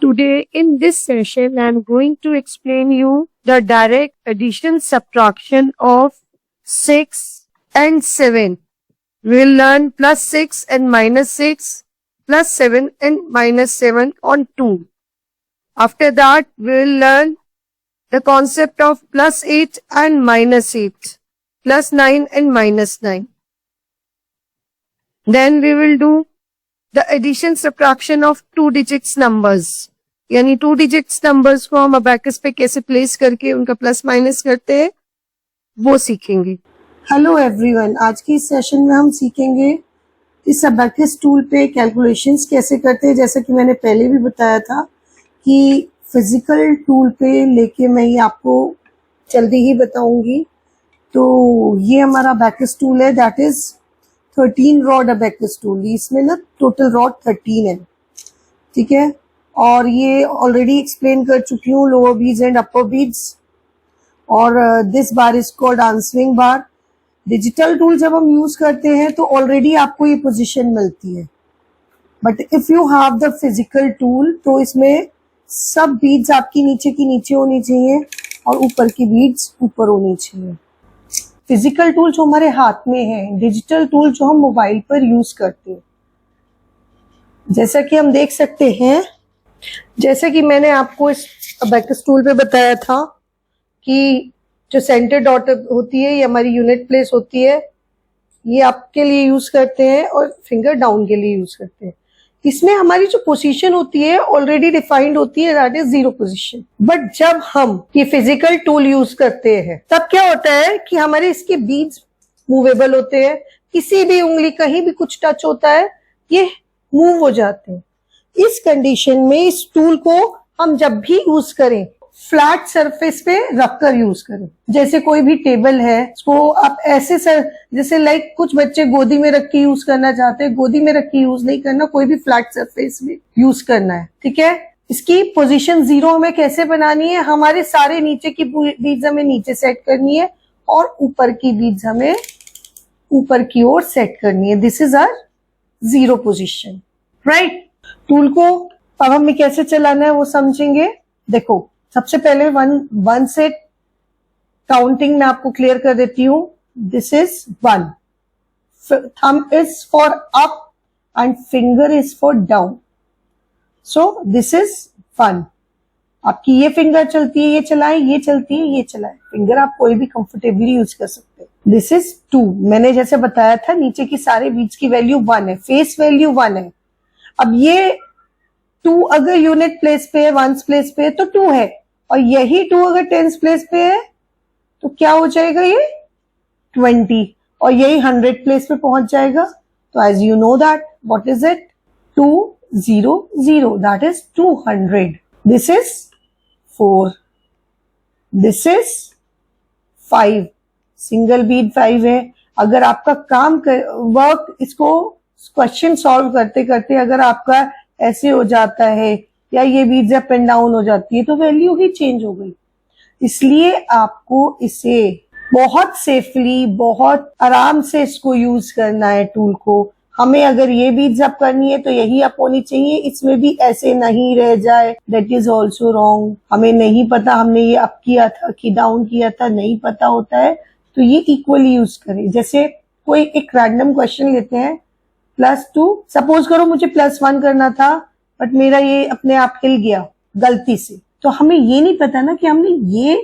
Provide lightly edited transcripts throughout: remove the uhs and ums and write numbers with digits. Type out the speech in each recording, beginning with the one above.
Today in this session, I am going to explain you the direct addition subtraction of 6 and 7. We will learn plus 6 and minus 6, plus 7 and minus 7 on 2. After that, we will learn the concept of plus 8 and minus 8, plus 9 and minus 9. Then we will do the addition subtraction of 2 digits numbers. यानी 2 digits numbers को हम abacus पे कैसे place करके उनका plus minus करते हैं वो सीखेंगे। हेलो एवरीवन, आज की इस सेशन में हम सीखेंगे इस अबैकस टूल पे कैलकुलेशंस कैसे करते हैं। जैसा कि मैंने पहले भी बताया था कि फिजिकल टूल पे लेके मैं ये आपको जल्दी ही बताऊंगी। तो ये हमारा अबैकस टूल है, that is 13 rod abacus tool. इसमें ना टोटल रॉड 13 है, ठीक है। और ये ऑलरेडी एक्सप्लेन कर चुकी हूँ, lower beads and upper beads. और this bar is called answering bar. Digital tool जब हम यूज करते हैं तो ऑलरेडी आपको ये पोजीशन मिलती है, but if you have the physical tool तो इसमें सब बीड्स आपकी नीचे की नीचे होनी चाहिए और ऊपर की बीड्स ऊपर होनी चाहिए। फिजिकल टूल जो हमारे हाथ में है, डिजिटल टूल जो हम मोबाइल पर यूज करते हैं। जैसा कि हम देख सकते हैं, जैसे कि मैंने आपको इस अबैकस टूल पे बताया था कि जो सेंटर डॉट होती है ये हमारी यूनिट प्लेस होती है, ये आपके लिए यूज करते हैं और फिंगर डाउन के लिए यूज करते हैं। इसमें हमारी जो पोजीशन होती है ऑलरेडी डिफाइंड होती है, दैट इज 0 पोजीशन। बट जब हम ये फिजिकल टूल यूज करते हैं तब क्या होता है कि हमारे इसके बीड्स मूवेबल होते हैं। किसी भी उंगली कहीं भी कुछ टच होता है ये मूव हो जाते हैं। इस कंडीशन में इस टूल को हम जब भी यूज करें फ्लैट सरफेस पे रखकर यूज करें। जैसे कोई भी टेबल है, इसको आप ऐसे जैसे लाइक कुछ बच्चे गोदी में रख के यूज करना चाहते हैं, गोदी में रख के यूज नहीं करना, कोई भी फ्लैट सरफेस में यूज करना है, ठीक है। इसकी पोजीशन 0 हमें कैसे बनानी है, हमारे सारे नीचे की बीड्स हमें नीचे सेट करनी है और ऊपर की बीड्स हमें ऊपर की ओर सेट करनी है। This is our 0 position, right. Tool को अब हमें कैसे चलाना है वो समझेंगे। देखो, सबसे पहले वन से काउंटिंग में आपको क्लियर कर देती हूं। This is 1, thumb is for up and finger is for down. So this is 1। आपकी ये फिंगर चलती है, ये चलाएं, ये चलती है, ये चलाएं। फिंगर आप कोई भी कंफर्टेबली यूज कर सकते हैं। This is 2। मैंने जैसे बताया था नीचे की सारे बीट्स की वैल्यू 1 है, फेस वैल्यू 1 है। अब ये 2 अगर यूनिट प्लेस पे है, वंस प्लेस पे है तो 2 है, और यही 2 अगर टेंस प्लेस पे है तो क्या हो जाएगा, ये 20, और यही 100 प्लेस पे पहुंच जाएगा। तो as you know that what is it, 200, that is 200। This is 4, this is 5, single beat 5 है। अगर आपका काम वर्क इसको क्वेश्चन सॉल्व करते करते अगर आपका ऐसे हो जाता है या ये बीट्स अप एंड डाउन हो जाती है तो वैल्यू ही चेंज हो गई। इसलिए आपको इसे बहुत सेफली, बहुत आराम से इसको यूज करना है टूल को। हमें अगर ये बीट्स अप करनी है तो यही अप होनी चाहिए, इसमें भी ऐसे नहीं रह जाए, दैट इज ऑल्सो रॉन्ग। हमें नहीं पता हमने ये अप किया था कि डाउन किया था, नहीं पता होता है तो ये इक्वली यूज करें। जैसे कोई एक रैंडम क्वेश्चन लेते हैं, +2, सपोज करो मुझे +1 करना था बट मेरा ये अपने आप हिल गया गलती से, तो हमें ये नहीं पता ना कि हमने ये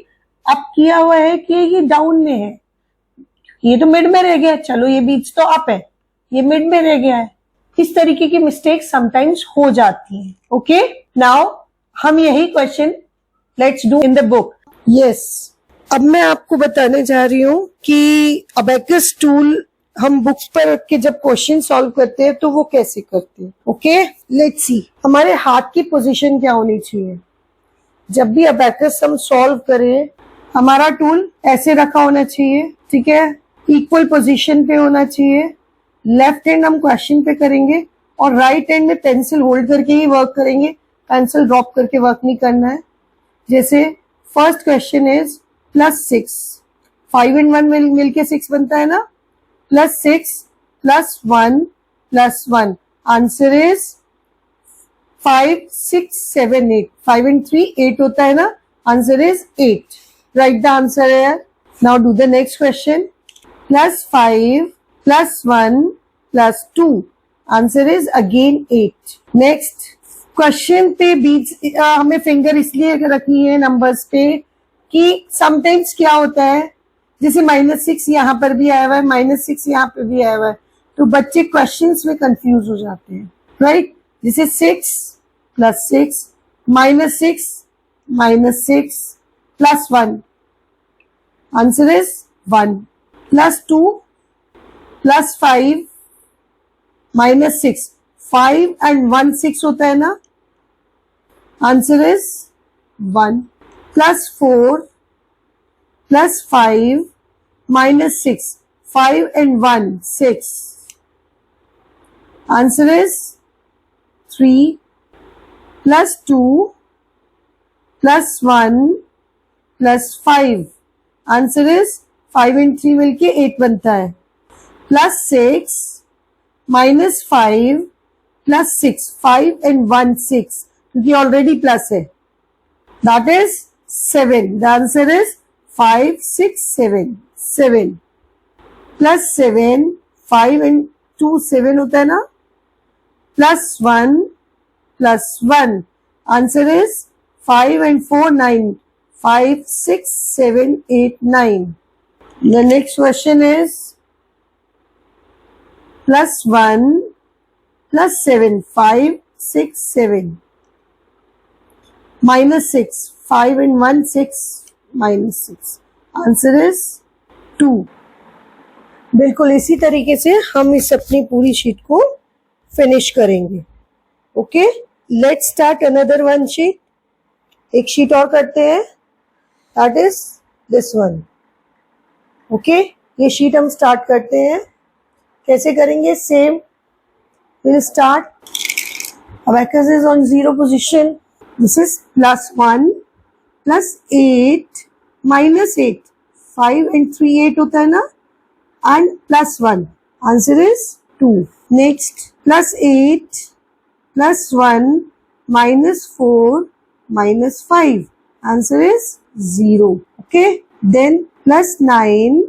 अप किया हुआ है कि ये डाउन में है। ये तो मिड में रह गया, चलो ये बीच तो अप है, ये मिड में रह गया है। इस तरीके की मिस्टेक समटाइम्स हो जाती है। ओके, नाउ हम यही question let's do in the book. Yes, अब मैं आपको बताने जा रही हूं कि अबैकस टूल हम बुक पर रख के जब क्वेश्चन सॉल्व करते हैं तो वो कैसे करते हैं। Okay, let's see. हमारे हाथ की पोजीशन क्या होनी चाहिए जब भी अबैकस हम सॉल्व करें। हमारा टूल ऐसे रखा होना चाहिए, ठीक है, इक्वल पोजीशन पे होना चाहिए। लेफ्ट हैंड हम क्वेश्चन पे करेंगे और राइट हैंड में पेंसिल होल्ड करके ही वर्क करेंगे, पेंसिल ड्रॉप करके वर्क नहीं करना है। जैसे फर्स्ट क्वेश्चन इज +6, 5 and 1 मिलके 6 बनता है ना, +6 +1 +1, आंसर इज 5, 6, 7, 8. 5 and 3, 8 होता है ना. Answer is 8. Write the answer here. Now do the next question. Plus 5, plus 1, plus 2. Answer is again 8. Next. Question पे बीच हमें फिंगर इसलिए रखनी है नंबर्स पे कि समटाइम्स क्या होता है, जैसे -6 यहाँ पर भी आया हुआ है, -6 यहाँ पे भी आया हुआ है, तो बच्चे क्वेश्चंस में कंफ्यूज हो जाते हैं, राइट. जैसे 6 + 6 -6 -6 plus 1. Answer is 1. Plus 2 plus 5 minus 6. 5 and 1 6 होता है ना. Answer is 1. Plus 4 plus 5 minus 6. 5 and 1 6. Answer is 3. Plus 2 plus 1 plus 5. Answer is 5 and 3 मिलके 8 बनता है. Plus 6 minus 5 plus 6. 5 and 1 6 क्योंकि ऑलरेडी प्लस है. That is 7. The answer is 5 6 7 7. Plus 7 5 and 2 7 होता है ना. Plus 1 plus 1. Answer is 5 and 4 9. 5 6 7 8 9. The next question is plus 1 plus 7. 5 6 7. Minus 6. 5 and 1 6 minus 6. Answer is 2. बिल्कुल इसी तरीके से हम इस अपनी पूरी शीट को फिनिश करेंगे. Okay, let's start another one sheet. एक शीट और करते हैं, that is this one. Okay, ये शीट हम स्टार्ट करते हैं. कैसे करेंगे? Same. Will start. Abacus is on 0 position. This is plus 1 plus 8 minus 8. 5 and 3 8 होता है ना, and plus 1. Answer is 2. Next, plus 8 plus 1 minus 4 minus 5. Answer is 0. Okay. Then plus 9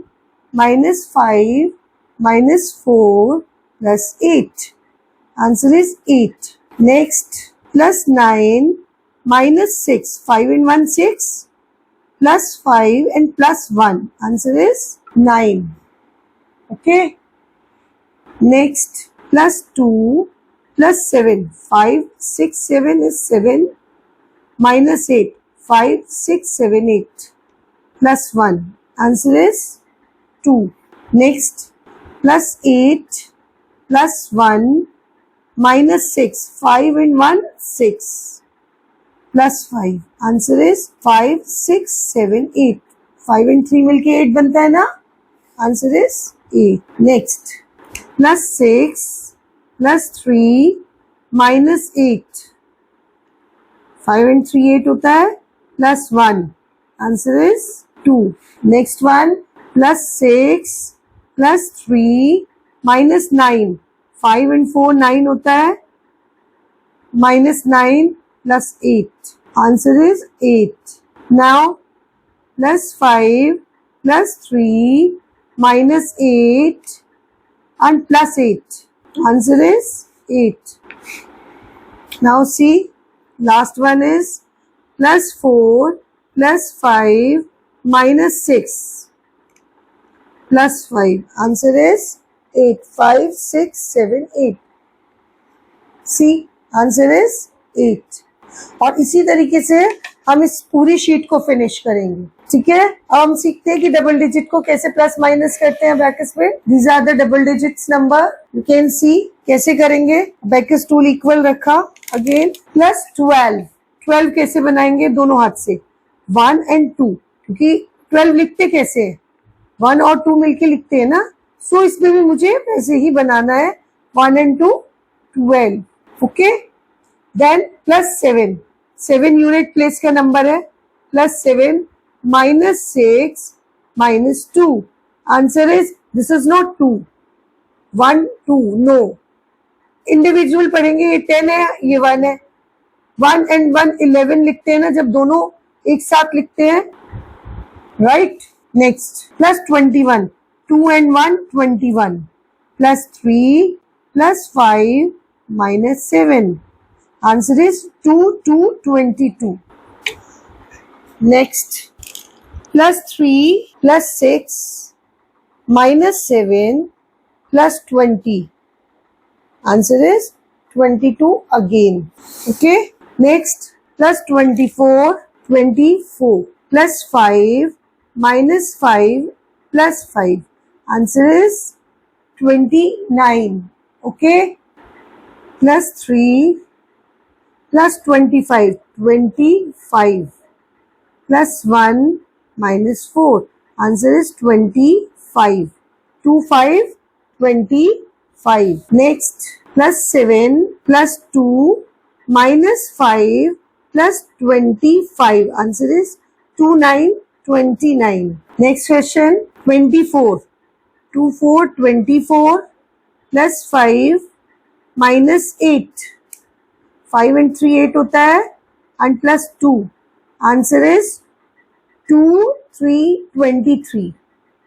minus 5 minus 4 plus 8. Answer is 8. Next, plus 9 minus 6. 5 and 1 6 plus 5 and plus 1. Answer is 9. Okay. Next, plus 2 plus 7. 5 6 7 is 7 minus 8. 5 6 7 8 plus 1. Answer is 2. Next, plus 8 plus 1 minus 6. 5 and 1 6 plus 5. Answer is 5 6 7 8. 5 and 3 मिलके 8 बनता है ना. Answer is 8. Next, plus 6 plus 3 minus 8. 5 and 3 8 होता है, plus 1. Answer is 2. Next one, plus 6 plus 3 minus 9. 5 and 4 9 होता है, minus 9 plus 8. Answer is 8. Now, plus 5 plus 3 minus 8 and plus 8. Answer is 8. Now see, last one is plus 4 plus 5 minus 6 plus 5. Answer is 8. 5 6 7 8. See, answer is 8. और इसी तरीके से हम इस पूरी sheet को फिनिश करेंगे. ठीक है, अब हम सीखते हैं कि डबल डिजिट को कैसे प्लस माइनस करते हैं ब्रैकेट्स में. These are the double digits number. You can see कैसे करेंगे. ब्रैकेट्स टूल इक्वल रखा. Again plus 12. 12 कैसे बनाएंगे? दोनों हाथ से. 1 and 2, क्योंकि 12 लिखते कैसे है? 1 और 2 मिलके लिखते हैं ना. सो इसमें भी मुझे वैसे ही बनाना है. 1 and 2 12. Okay. Then plus 7. 7 unit place का नंबर है. Plus 7 minus 6 minus 2. Answer is, this is not 2. 1 2 no. Individual पढ़ेंगे. ये 10 है, ये 1 है. 1 and 1 11 लिखते हैं ना जब दोनों एक साथ लिखते हैं, right. Next plus 21, 2 and 1 21, plus 3 plus 5 minus 7. Answer is 2 to 22. Next, plus 3 plus 6 minus 7 plus 20. Answer is 22 again. Okay. Next, plus 24, 24 plus 5 minus 5 plus 5. Answer is 29. Okay. Plus 3 plus 25, 25 plus 1 minus 4. Answer is 25. 25, 25. Next, plus 7 plus 2 minus 5 plus 25. Answer is 29, 29. Next question, 24. 2, 4, 24 plus 5 minus 8. 5 and 3 8 होता है and plus 2. Answer is 2 3 23.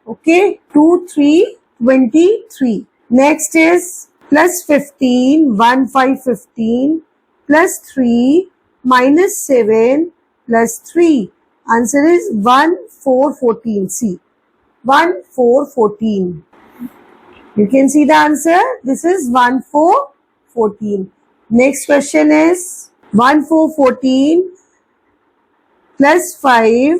Okay, 2 3 23. Next is plus 15, 1 5 15 plus 3 minus 7 plus 3. Answer is 1 4 14. See, 1 4 14. You can see the answer. This is 1 4 14. Next question is 1 4 14 plus 5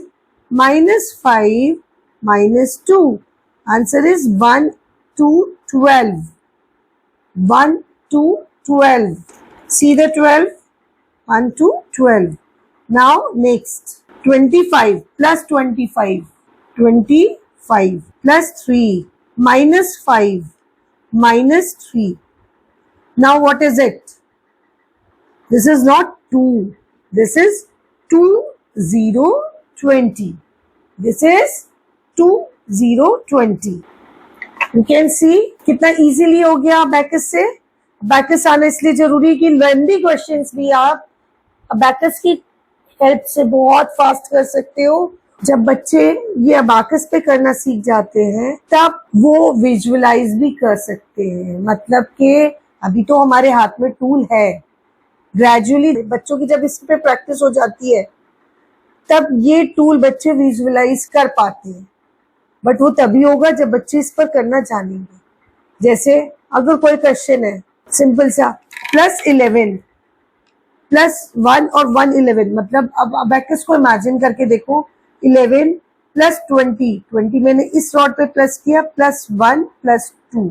minus 5 minus 2. Answer is 1 2 12. 1 2 12. See the 12? 1 2 12. Now next 25 plus 25. 25 plus 3 minus 5 minus 3. Now what is it? This is not 2. This is 2 0 20. This is 2 0 20. You can see कितना easily हो गया abacus से। Abacus आना इसलिए जरूरी कि lengthy questions भी आप अबैकस की हेल्प से बहुत फास्ट कर सकते हो। जब बच्चे ये अबैकस पे करना सीख जाते हैं तब वो विजुअलाइज भी कर सकते हैं। मतलब कि अभी तो हमारे हाथ में टूल है, ग्रेजुअली बच्चों की जब इस पे प्रैक्टिस हो जाती है तब ये टूल बच्चे विजुअलाइज कर पाते हैं। बट वो तभी होगा जब बच्चे इस पर करना जानेंगे। जैसे अगर कोई क्वेश्चन है सिंपल सा, प्लस 11 प्लस 1 और 1 11, मतलब अब अबैकस को इमेजिन करके देखो, 11 प्लस 20, 20 मैंने इस रॉड पे प्लस किया, प्लस 1 प्लस 2।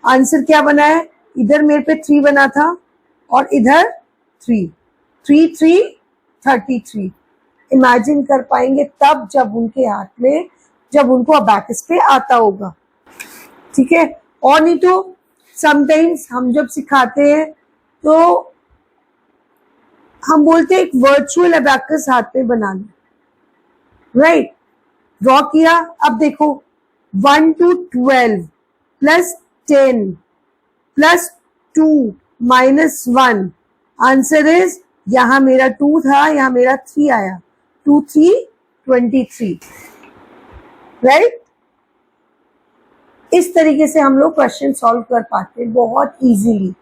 आंसर क्या बना है? इधर मेरे पे 3 बना था और इधर 3, 3 3 33। इमेजिन कर पाएंगे तब जब उनके हाथ में, जब उनको अबैकस पे आता होगा। ठीक है। और नहीं तो समटाइम्स हम जब सिखाते हैं तो हम बोलते हैं एक वर्चुअल अबैकस हाथ पे बनाना, राइट। ड्रॉ किया, अब देखो 1 to 12 plus 10 plus 2 minus 1। Answer is, यहां मेरा 2 था, यहां मेरा 3 आया, 2 3 23, राइट। इस तरीके से हम लोग क्वेश्चन सॉल्व कर पाते हैं बहुत इजीली।